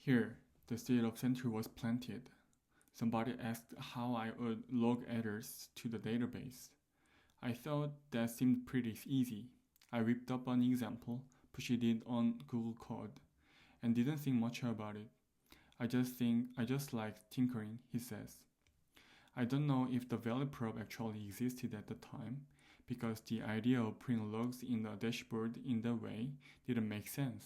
Here, the seed of Sentry was planted. Somebody asked how I would log errors to the database. I thought that seemed pretty easy. I whipped up an example, pushed it on Google Code, and didn't think much about it. I just like tinkering, he says. I don't know if the value prop actually existed at the time, because the idea of putting logs in the dashboard in that way didn't make sense.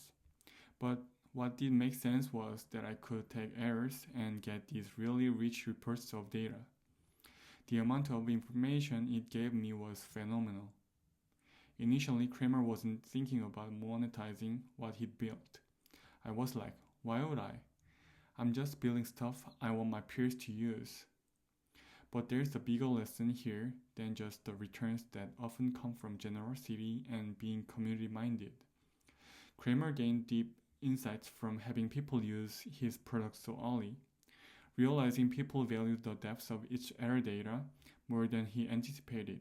But what did make sense was that I could take errors and get these really rich reports of data. The amount of information it gave me was phenomenal. Initially, Kramer wasn't thinking about monetizing what he'd built. I was like, why would I? I'm just building stuff I want my peers to use. But there's a bigger lesson here than just the returns that often come from generosity and being community minded. Kramer gained deep insights from having people use his products so early, realizing people valued the depth of each error data more than he anticipated.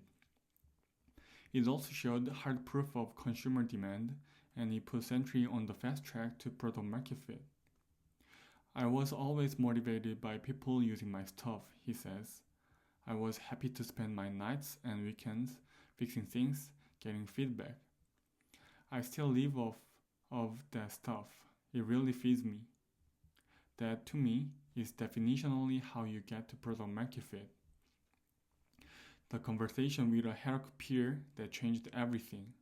It also showed hard proof of consumer demand, and he put Sentry on the fast track to product market fit. I was always motivated by people using my stuff, he says. I was happy to spend my nights and weekends fixing things, getting feedback. I still live off of that stuff. It really feeds me. That, to me, is definitionally how you get to product market fit. The conversation with a Heroku peer that changed everything.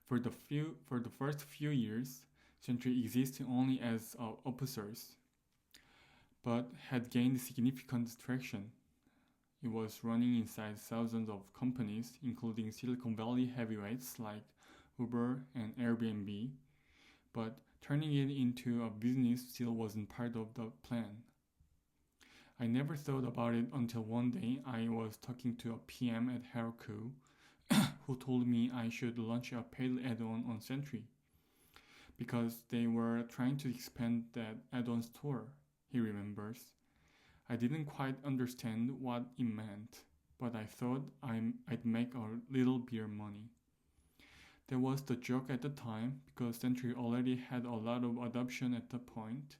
For the first few years, Sentry existed only as open source, but had gained significant traction. It was running inside thousands of companies, including Silicon Valley heavyweights like Uber and Airbnb, but turning it into a business still wasn't part of the plan. I never thought about it until one day I was talking to a PM at Heroku who told me I should launch a paid add-on on Sentry because they were trying to expand that add-on store, he remembers. I didn't quite understand what it meant, but I thought I'd make a little beer money. That was the joke at the time because Sentry already had a lot of adoption at that point.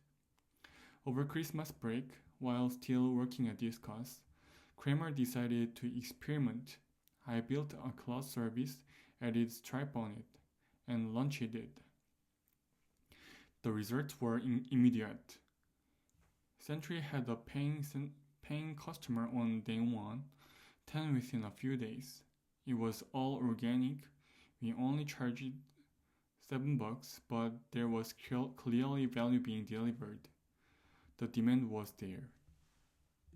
Over Christmas break, while still working at Discuss, Kramer decided to experiment. I built a cloud service, added Stripe on it, and launched it. The results were immediate. Sentry had a paying customer on day one, 10 within a few days. It was all organic. We only charged $7, but there was clearly value being delivered. The demand was there.